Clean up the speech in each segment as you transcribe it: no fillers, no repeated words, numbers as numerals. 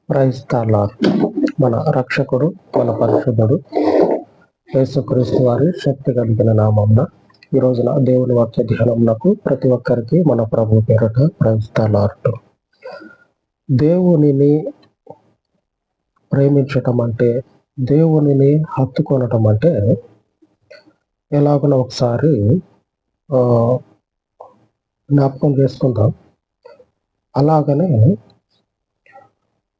Praise the lord. మన రక్షకుడు, మన పరిశుద్ధుడు యేసుక్రీస్తు వారి శక్తి కలిగిన నామమున ఈ రోజున దేవుని వాక్య ధ్యానమునకు ప్రతి ఒక్కరికి మన ప్రభు పేరట ప్రైజ్ ది లార్డ్. దేవునిని ప్రేమించటం అంటే, దేవునిని హత్తుకొనటం అంటే ఎలాగనో ఒకసారి జ్ఞాపకం చేసుకుందాం. అలాగనే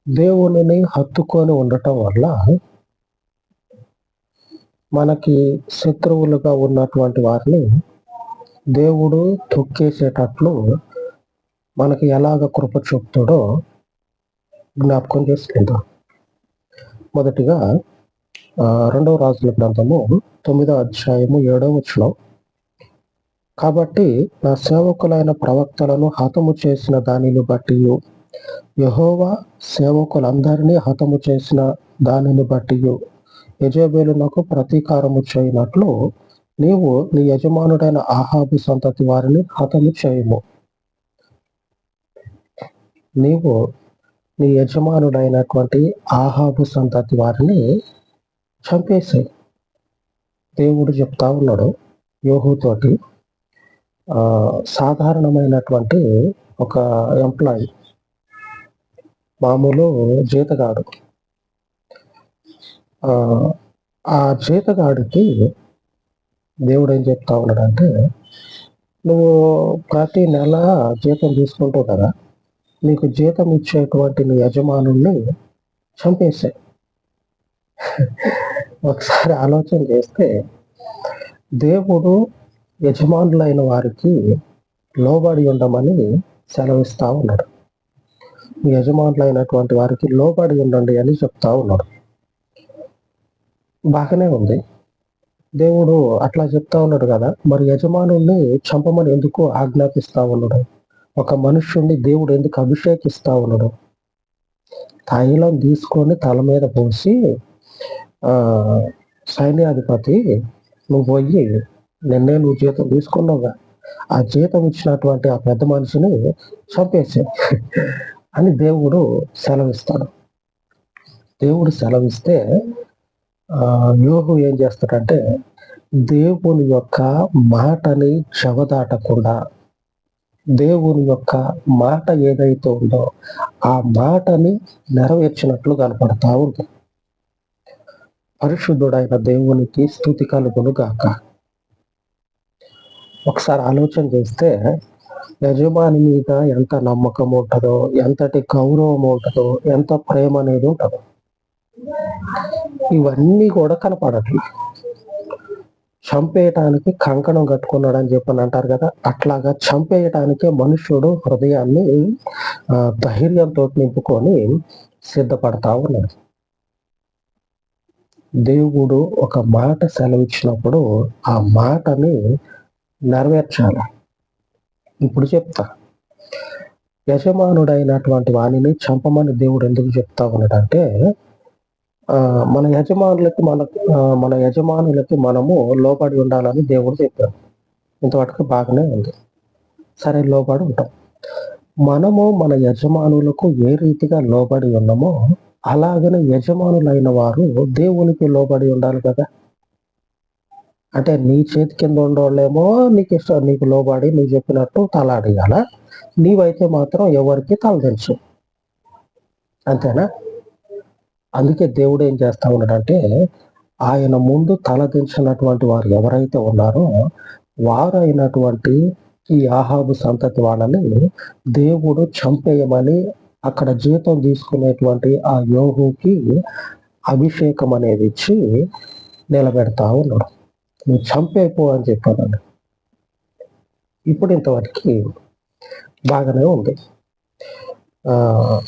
దేవునిని హత్తుకొని ఉండటం వల్ల మనకి శత్రువులుగా ఉన్నటువంటి వారిని దేవుడు తొక్కేసేటట్లు మనకి ఎలాగ కృప చూపుతాడో జ్ఞాపకం చేసుకుందాం. మొదటిగా 2వ రాజుల గ్రంథము 9వ అధ్యాయము 7వ వచనం. కాబట్టి నా సేవకులైన ప్రవక్తలను హతము చేసిన దానిని బట్టి, యెహోవా సేవకులందరినీ హతము చేసిన దానిని బట్టి యెజెబెలునకు ప్రతీకారము చేయనట్లు నీవు నీ యజమానుడైన ఆహాబు సంతతి వారిని హతము చేయము. నీవు నీ యజమానుడైనటువంటి ఆహాబు సంతతి వారిని చంపేసాయి. దేవుడు చెప్తా ఉన్నాడు యోహుతోటి. సాధారణమైనటువంటి ఒక ఎంప్లాయీ, మామూలు జీతగాడు. ఆ జీతగాడికి దేవుడు ఏం చెప్తా ఉన్నాడంటే, నువ్వు ప్రతి నెల జీతం తీసుకుంటావు కదా, నీకు జీతం ఇచ్చేటువంటి నీ యజమానుల్ని చంపేశాయి. ఒకసారి ఆలోచన చేస్తే, దేవుడు యజమానులైన వారికి లోబడి ఉండమని సెలవిస్తా ఉన్నాడు. యజమానులైనటువంటి వారికి లోబడి ఉండండి అని చెప్తా ఉన్నాడు. బాగానే ఉంది, దేవుడు అట్లా చెప్తా ఉన్నాడు కదా, మరి యజమానుల్ని చంపమని ఎందుకు ఆజ్ఞాపిస్తా ఉన్నాడు? ఒక మనుష్యుణ్ణి దేవుడు ఎందుకు అభిషేకిస్తా ఉన్నాడు? తైలం తీసుకొని తల మీద పోసి, సైన్యాధిపతి నువ్వు పోయి, నిన్నే నువ్వు జీతం తీసుకున్నావుగా, ఆ జీతం ఇచ్చినటువంటి ఆ పెద్ద మనిషిని చంపేసే అని దేవుడు సెలవిస్తాడు. దేవుడు సెలవిస్తే యోహు ఏం చేస్తాడంటే, దేవుని యొక్క మాటని చెవదాటకుండా, దేవుని యొక్క మాట ఏదైతే ఉందో ఆ మాటని నెరవేర్చినట్లు కనపడతా ఉంది. పరిశుద్ధుడైన దేవునికి స్తుతి కలుగును గాక. ఒకసారి ఆలోచన చేస్తే, యజమాని మీద ఎంత నమ్మకం ఉంటుందో, ఎంతటి గౌరవం ఉంటుందో, ఎంత ప్రేమ అనేది ఉంటుందో, ఇవన్నీ కూడా కనపడట్లేదు. చంపేయటానికి కంకణం కట్టుకున్నాడు అని చెప్పని అంటారు కదా, అట్లాగా చంపేయటానికే మనుష్యుడు హృదయాన్ని ధైర్యంతో నింపుకొని సిద్ధపడతా ఉన్నాడు. దేవుడు ఒక మాట సెలవిచ్చినప్పుడు ఆ మాటని నెరవేర్చాలి. ఇప్పుడు చెప్తా, యజమానుడైనటువంటి వాణిని చంపమని దేవుడు ఎందుకు చెప్తా ఉన్నాడంటే, మన యజమానులకి మనము లోబడి ఉండాలని దేవుడు చెప్పాడు. ఇంతవరకు బాగానే ఉంది, సరే లోబడి ఉంటాం. మనము మన యజమానులకు ఏ రీతిగా లోబడి ఉన్నామో అలాగనే యజమానులైన వారు దేవునికి లోబడి ఉండాలి కదా. అంటే నీ చేతి కింద ఉండోళ్ళేమో నీకు ఇష్టం, నీకు లోబడి నువ్వు చెప్పినట్టు తలాడియాల, నీవైతే మాత్రం ఎవరికి తలదించు, అంతేనా? అందుకే దేవుడు ఏం చేస్తా ఉన్నాడంటే, ఆయన ముందు తలదించినటువంటి వారు ఎవరైతే ఉన్నారో వారు అయినటువంటి ఈ ఆహాబు సంతతి వాళ్ళని దేవుడు చంపేయమని అక్కడ జీతం తీసుకునేటువంటి ఆ యోహుకి అభిషేకం అనేది ఇచ్చి నిలబెడతా ఉన్నాడు. నువ్వు చంపేపో అని చెప్పాను. ఇప్పుడు ఇంతవరకు బాగానే ఉంది.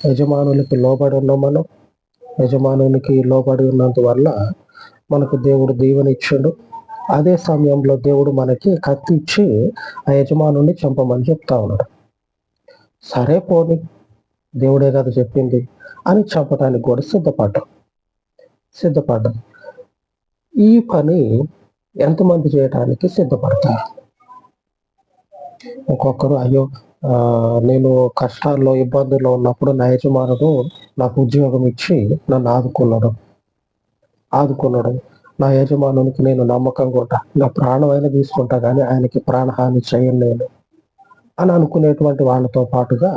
యజమానులకి లోబడి ఉన్నాం మనం. యజమానునికి లోబడి ఉన్నంత వల్ల మనకు దేవుడు దీవెన ఇచ్చాడు. అదే సమయంలో దేవుడు మనకి కత్తి ఇచ్చి ఆ యజమానుని చంపమని చెప్తా ఉన్నాడు. సరే పోని, దేవుడే కదా చెప్పింది అని చంపడానికి కూడా సిద్ధపడ్డాం. ఈ పని ఎంతమంది చేయడానికి సిద్ధపడతారు? ఒక్కొక్కరు అయ్యో నేను కష్టాల్లో, ఇబ్బందుల్లో ఉన్నప్పుడు నా యజమానుడు నాకు ఉద్యోగం ఇచ్చి నన్ను ఆదుకున్నాడు. నా యజమానునికి నేను నమ్మకంగా ఉంటా. నా ప్రాణమైనా తీసుకుంటా గానీ ఆయనకి ప్రాణహాని చేయను నేను అని అనుకునేటువంటి వాళ్ళతో పాటుగా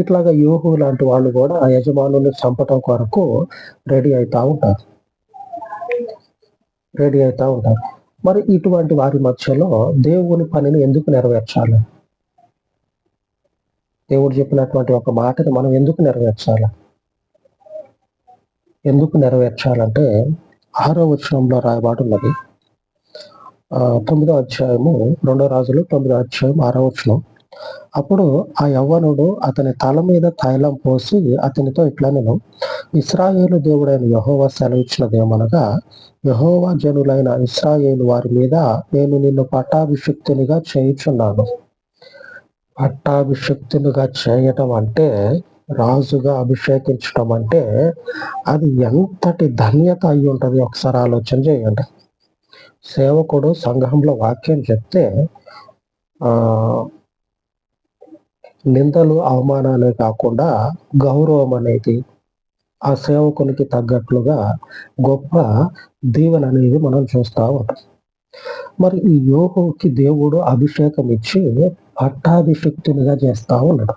ఇట్లాగా యోబు లాంటి వాళ్ళు కూడా ఆ యజమానుల్ని చంపటం కొరకు రెడీ అవుతా ఉంటారు. మరి ఇటువంటి వారి మధ్యలో దేవుని పనిని ఎందుకు నెరవేర్చాలి? దేవుడు చెప్పినటువంటి ఒక మాటని మనం ఎందుకు నెరవేర్చాలంటే 6వ వచనంలో రాయబడి ఉన్నది. 9వ అధ్యాయము 2 రాజులు 9వ అధ్యాయం 6వ వచనం. అప్పుడు ఆ యవ్వనుడు అతని తల మీద తైలం పోసి అతనితో ఇట్లనెను, ఇశ్రాయేలు దేవుడైన యెహోవా సెలవిచ్చినదేమనగా, యెహోవా జనులైన ఇశ్రాయేలు వారి మీద నేను నిన్ను పట్టాభిషిక్తునిగా చేయుచున్నాను. పట్టాభిషిక్తునిగా చేయటం అంటే, రాజుగా అభిషేకించటం అంటే అది ఎంతటి ధన్యత అయి ఉంటది ఒకసారి ఆలోచన చేయండి. సేవకుడు సంఘంలో వాక్యం చెప్తే నిందలు, అవమానాలే కాకుండా గౌరవం అనేది ఆ సేవకునికి తగ్గట్లుగా గొప్ప దీవెన అనేది మనం చూస్తూ ఉంటాం. మరి ఈ యోబుకి దేవుడు అభిషేకం ఇచ్చి పట్టాభిషిక్తునిగా చేస్తా ఉన్నాడు.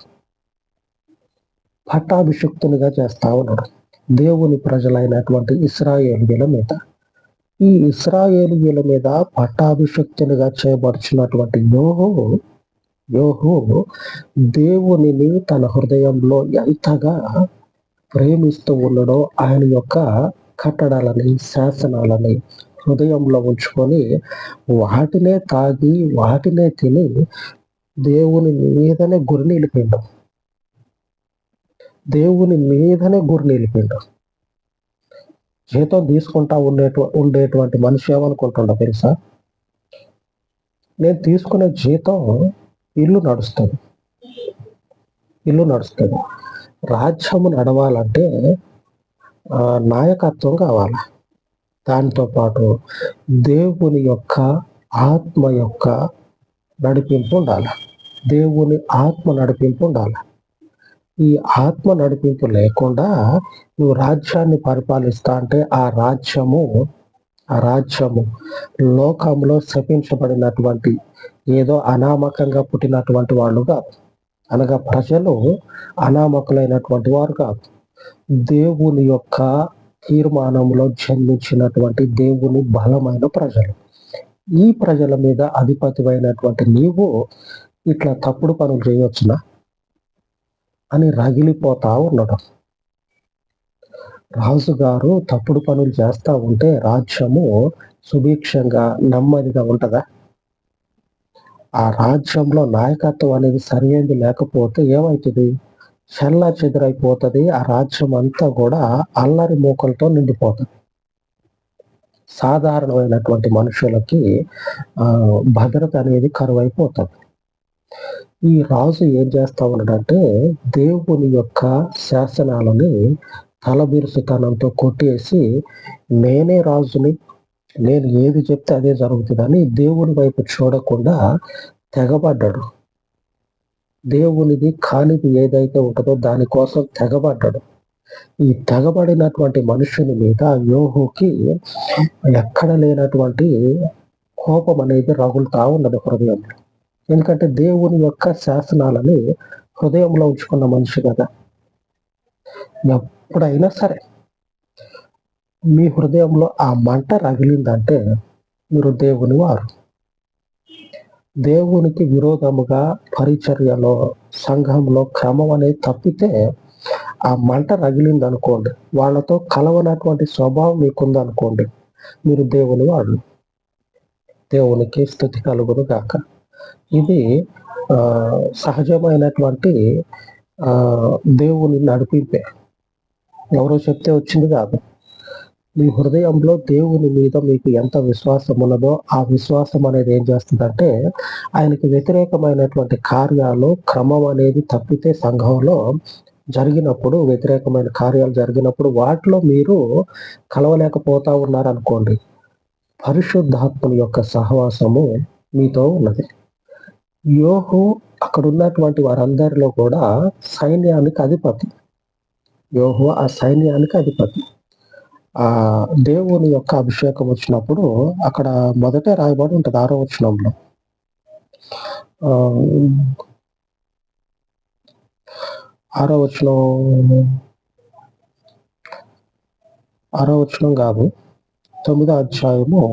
దేవుని ప్రజలైనటువంటి ఇశ్రాయేలీయుల మీద. ఈ ఇశ్రాయేలీయుల మీద పట్టాభిషిక్తునిగా చేయబడుచున్నటువంటి యోబు దేవునిని తన హృదయంలో ఎంతగా ప్రేమిస్తూ ఉండడో, ఆయన యొక్క కట్టడాలని, శాసనాలని హృదయంలో ఉంచుకొని వాటినే తాగి, వాటినే తిని దేవుని మీదనే గురి నిలిపిండు. జీతం తీసుకుంటా ఉండేటువంటి మనిషి ఏమనుకుంటుండో తెలుసా? నేను తీసుకునే జీతం ఇల్లు నడుస్తుంది. రాజ్యము నడవాలంటే నాయకత్వం కావాలి. దానితో పాటు దేవుని యొక్క ఆత్మ యొక్క నడిపింపు ఉండాలి. ఈ ఆత్మ నడిపింపు లేకుండా నువ్వు రాజ్యాన్ని పరిపాలిస్తా అంటే ఆ రాజ్యము లోకంలో శపించబడినటువంటి ఏదో అనామకంగా పుట్టినటువంటి వాళ్ళు కాదు. అనగా ప్రజలు అనామకులైనటువంటి వారు కాదు. దేవుని యొక్క తీర్మానంలో జన్మించినటువంటి దేవుని బలమైన ప్రజలు. ఈ ప్రజల మీద అధిపతివైనటువంటి నీవు ఇట్లా తప్పుడు పనులు చేయవచ్చునా అని రగిలిపోతా ఉన్నాడు. రాజుగారు తప్పుడు పనులు చేస్తా ఉంటే రాజ్యము సుభిక్షంగా, నెమ్మదిగా ఉంటదా? ఆ రాజ్యంలో నాయకత్వం అనేది సరైనది లేకపోతే ఏమవుతుంది? చెల్లా చెదురైపోతుంది. ఆ రాజ్యం అంతా కూడా అల్లరి మూకలతో నిండిపోతుంది. సాధారణమైనటువంటి మనుషులకి భద్రత అనేది కరువైపోతుంది. ఈ రాజు ఏం చేస్తా ఉన్నాడంటే దేవుని యొక్క శాసనాలని తలబిరుసుతనంతో కొట్టేసి, నేనే రాజుని, నేను ఏది చెప్తే అదే జరుగుతుందని దేవుని వైపు చూడకుండా తెగబడ్డాడు. దేవునిది కానిది ఏదైతే ఉంటుందో దానికోసం తెగబడ్డాడు. ఈ తెగబడినటువంటి మనుషుని మీద యోబుకి ఎక్కడ లేనటువంటి కోపం అనేది రగులుతా ఉన్నది హృదయంలో. ఎందుకంటే దేవుని యొక్క శాసనాలని హృదయంలో ఉంచుకున్న మనిషి కదా. ఎప్పుడైనా సరే మీ హృదయంలో ఆ మంట రగిలిందంటే మీరు దేవుని వారు. దేవునికి విరోధముగా పరిచర్యలో, సంఘంలో క్రమం అనేది తప్పితే ఆ మంట రగిలింది అనుకోండి, వాళ్ళతో కలవనటువంటి స్వభావం మీకుందనుకోండి, మీరు దేవుని వాడు. దేవునికి స్తుతి కలుగును గాక. ఇది సహజమైనటువంటి దేవుని నడిపింపే. ఎవరో చెప్తే వచ్చింది కాదు. మీ హృదయంలో దేవుని మీద మీకు ఎంత విశ్వాసం ఉన్నదో ఆ విశ్వాసం అనేది ఏం చేస్తుందంటే ఆయనకి వ్యతిరేకమైనటువంటి కార్యాలు, క్రమం అనేది తప్పితే సంఘంలో జరిగినప్పుడు, వ్యతిరేకమైన కార్యాలు జరిగినప్పుడు వాటిలో మీరు కలవలేకపోతా ఉన్నారనుకోండి, పరిశుద్ధాత్మని యొక్క సహవాసము మీతో ఉన్నది. యోహు అక్కడ ఉన్నటువంటి వారందరిలో కూడా సైన్యానికి అధిపతి. యోహు ఆ సైన్యానికి అధిపతి. ఆ దేవుని యొక్క అభిషేకం వచ్చినప్పుడు అక్కడ మొదటే రాయబడి ఉంటుంది 6వ వచనంలో. ఆరో వచనం కాదు, 9వ అధ్యాయము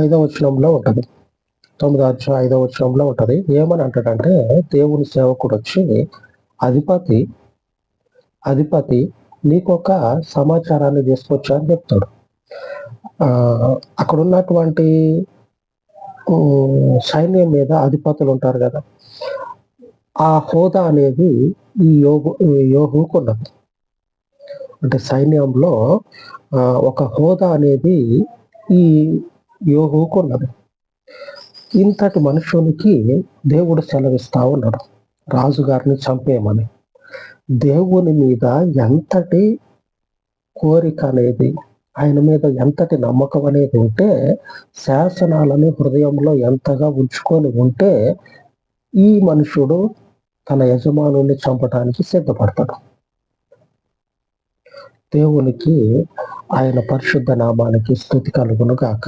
5వ వచనంలో ఉంటది. 9వ అధ్యాయం 5వ వచనంలో ఉంటది. ఏమని అంటాడంటే, దేవుని సేవకుడు వచ్చి అధిపతి నీకొక సమాచారాన్ని తీసుకొచ్చా అని చెప్తాడు. అక్కడ ఉన్నటువంటి సైన్యం మీద అధిపతులు ఉంటారు కదా, ఆ హోదా అనేది ఈ యోహుకు ఉన్నది. అంటే సైన్యంలో ఒక హోదా అనేది ఈ యోహుకు ఉన్నది. ఇంతటి మనుషునికి దేవుడు సెలవిస్తా ఉన్నాడు రాజుగారిని చంపేయమని. దేవుని మీద ఎంతటి కోరిక అనేది, ఆయన మీద ఎంతటి నమ్మకం అనేది ఉంటే, శాసనాలని హృదయంలో ఎంతగా ఉంచుకొని ఉంటే ఈ మనుషుడు తన యజమానుని చంపడానికి సిద్ధపడతాడు. దేవునికి, ఆయన పరిశుద్ధ నామానికి స్తుతి కలుగును గాక.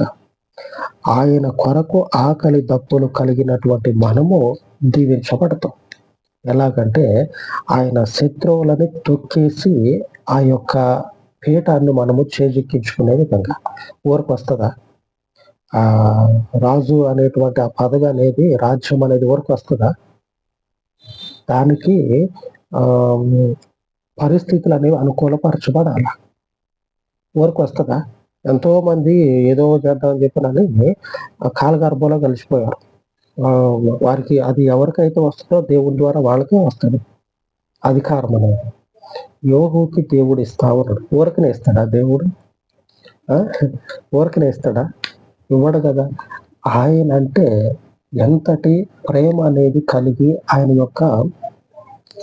ఆయన కొరకు ఆకలి దప్పులు కలిగినటువంటి మనము దీవించబడతాం. ఎలాగంటే ఆయన శత్రువులని తొక్కేసి ఆ యొక్క పీఠాన్ని మనము చేజిక్కించుకునే విధంగా. ఊరికి వస్తుందా? రాజు అనేటువంటి ఆ పదవి అనేది, రాజ్యం అనేది ఊరికి వస్తుందా? దానికి పరిస్థితులు అనేవి అనుకూలపరచబడాలి. ఊరికి వస్తుందా? ఎంతో మంది ఏదో చేద్దామని చెప్పినని కాలగర్భంలో కలిసిపోయారు. వారికి అది ఎవరికైతే వస్తుందో దేవుని ద్వారా వాళ్ళకే వస్తుంది అధికారం అనేది. యోగుకి దేవుడు ఇస్తా ఉన్నాడు. ఊరికనే ఇస్తాడా దేవుడు? ఊరికనే ఇస్తాడా? ఇవ్వడు కదా. ఆయన అంటే ఎంతటి ప్రేమ అనేది కలిగి ఆయన యొక్క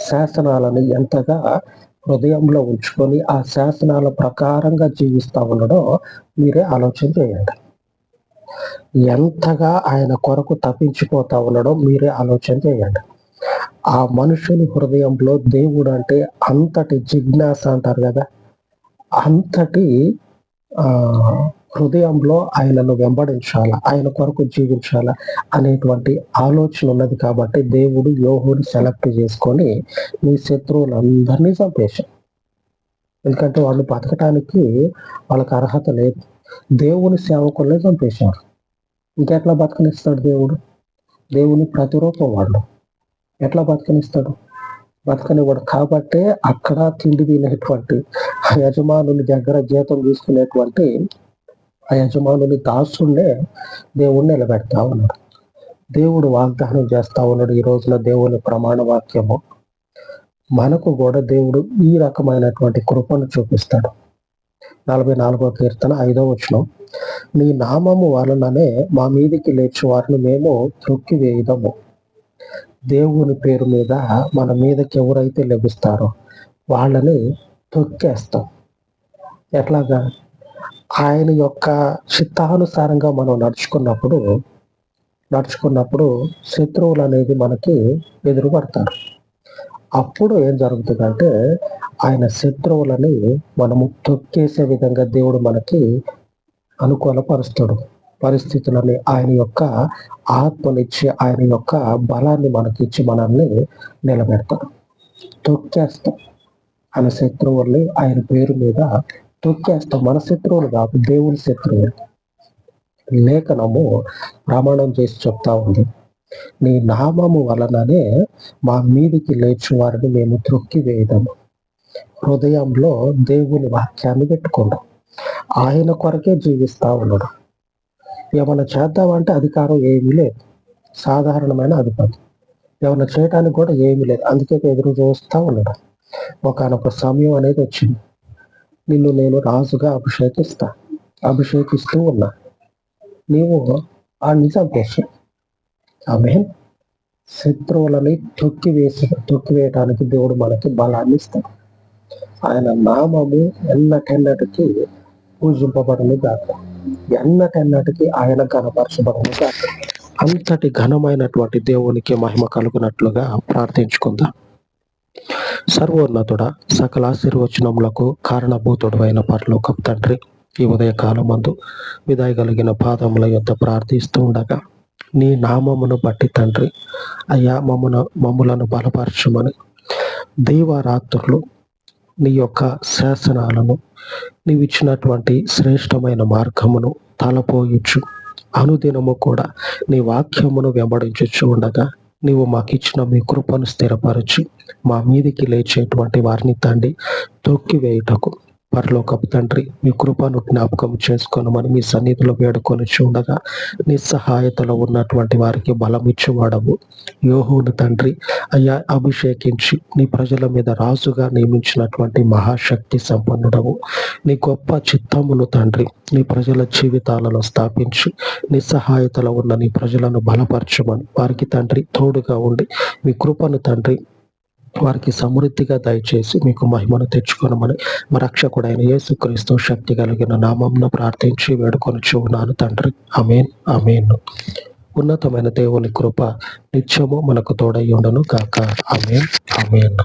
శాసనాలను ఎంతగా హృదయంలో ఉంచుకొని ఆ శాసనాల ప్రకారంగా జీవిస్తా ఉండడో మీరే ఆలోచన చేయండి. ఎంతగా ఆయన కొరకు తప్పించిపోతా ఉండడో మీరే ఆలోచన చేయండి. ఆ మనుషుని హృదయంలో దేవుడు అంటే అంతటి జిజ్ఞాస అంటారు కదా, అంతటి హృదయంలో ఆయనను వెంబడించాలా, ఆయన కొరకు జీవించాలా అనేటువంటి ఆలోచన ఉన్నది. కాబట్టి దేవుడు యోహుని సెలెక్ట్ చేసుకొని మీ శత్రువులందరినీ చంపేశాడు. ఎందుకంటే వాళ్ళు బతకటానికి వాళ్ళకి అర్హత లేదు. దేవుని సేవకుల్ని చంపేశారు. ఇంకెట్లా బతకనిస్తాడు దేవుడు? దేవుని ప్రతిరూపం వాళ్ళు. ఎట్లా బతకనిస్తాడు? బతకనివ్వడు. కాబట్టే అక్కడ తిండి తినేటువంటి ఆ యజమానుని దగ్గర జీతం తీసుకునేటువంటి ఆ యజమానుని దాసుడే దేవుణ్ణి నిలబెడతా ఉన్నాడు. దేవుడు వాగ్దానం చేస్తా ఉన్నాడు. ఈ రోజున దేవుని ప్రమాణ వాక్యము మనకు కూడా దేవుడు ఈ రకమైనటువంటి కృపను చూపిస్తాడు. 44వ కీర్తన 5వ వచనం, నీ నామము వలననే మా మీదికి లేచి వారిని మేము త్రొక్కివేయుదము. దేవుని పేరు మీద మన మీదకి ఎవరైతే లభిస్తారో వాళ్ళని తొక్కేస్తాం. ఎట్లాగా? ఆయన యొక్క చిత్తానుసారంగా మనం నడుచుకున్నప్పుడు శత్రువులు అనేది మనకి ఎదురుపడతారు. అప్పుడు ఏం జరుగుతుందంటే ఆయన శత్రువులని మనము తొక్కేసే విధంగా దేవుడు మనకి అనుకూలపరుస్తాడు. పరిస్థితులని ఆయన యొక్క ఆత్మనిచ్చి, ఆయన యొక్క బలాన్ని మనకిచ్చి మనల్ని నిలబెడతాడు. తొక్కేస్తాం ఆయన శత్రువుల్ని, ఆయన పేరు మీద తొక్కేస్తాం. మన శత్రువులు కాదు, దేవుని శత్రువులు. లేఖనము ప్రమాణం చేసి చెప్తా ఉంది, నీ నామము వలననే మా మీదికి లేచి వారిని మేము త్రొక్కివేయదము. హృదయంలో దేవుని వాక్యాన్ని పెట్టుకోండి. ఆయన కొరకే జీవిస్తా ఉన్నాడు. ఏమన్నా చేద్దామంటే అధికారం ఏమీ లేదు, సాధారణమైన అధిపతి. ఏమన్నా చేయడానికి కూడా ఏమీ లేదు, అందుకే ఎదురు చూస్తా ఉన్నాడు. ఒకనొక సమయం అనేది వచ్చింది, నిన్ను నేను రాజుగా అభిషేకిస్తూ ఉన్నా, నీవు ఆడిని చంపేస్తాడు. ఆమె శత్రువులని తొక్కివేయటానికి దేవుడు మనకి బలాన్ని ఇస్తాడు. ఆయన నామము ఎన్నటెన్నటికి పూజింపబడును గాక, ఎన్నటెన్నటికి ఆయన ఘనపరచబడును గాక. అంతటి ఘనమైనటువంటి దేవునికి మహిమ కలుగునట్లుగా ప్రార్థించుకుందాం. సర్వోన్నతుడ, సకల ఆశీర్వచనములకు కారణభూతుడు అయిన పరలోకపు తండ్రి, ఈ ఉదయకాలమందు విదాయ కలిగిన పాదముల యొద్ద ప్రార్థిస్తూ ఉండగా నీ నామమును బట్టి తండ్రి, అయ్యా మమ్ములను బలపరచమని దీవారాత్రులు నీ యొక్క శాసనాలను, నీవిచ్చినటువంటి శ్రేష్టమైన మార్గమును తలపోయిచ్చు అనుదినము కూడా నీ వాక్యమును వెంబడించుచు ఉండగా నీవు మాకిచ్చిన మీ కృపను స్థిరపరచి మా మీదికి లేచేటువంటి వారిని తండ్రి తొక్కివేయుటకు పరలోకపు తండ్రి మీ కృపను జ్ఞాపకం చేసుకోనమని మీ సన్నిధిలో వేడుకొని చూడగా నిస్సహాయతలో ఉన్నటువంటి వారికి బలం ఇచ్చేవాడవు యోహోను తండ్రి, అయ్యా అభిషేకించి నీ ప్రజల మీద రాజుగా నియమించినటువంటి మహాశక్తి సంపన్నుడవు. నీ గొప్ప చిత్తమును తండ్రి నీ ప్రజల జీవితాలలో స్థాపించి నిస్సహాయతలో ఉన్న నీ ప్రజలను బలపరచమని వారికి తండ్రి తోడుగా ఉండి మీ కృపను తండ్రి వారికి సమృద్ధిగా దయచేసి మీకు మహిమను తెచ్చుకోనమని మా రక్షకుడైన యేసుక్రీస్తు శక్తి కలిగిన నామంను ప్రార్థించి వేడుకొనుచు ఉన్నాను తండ్రి. ఆమేన్, ఆమేన్. ఉన్నతమైన దేవుని కృప నిత్యము మనకు తోడై ఉండును గాక. ఆమేన్, ఆమేన్.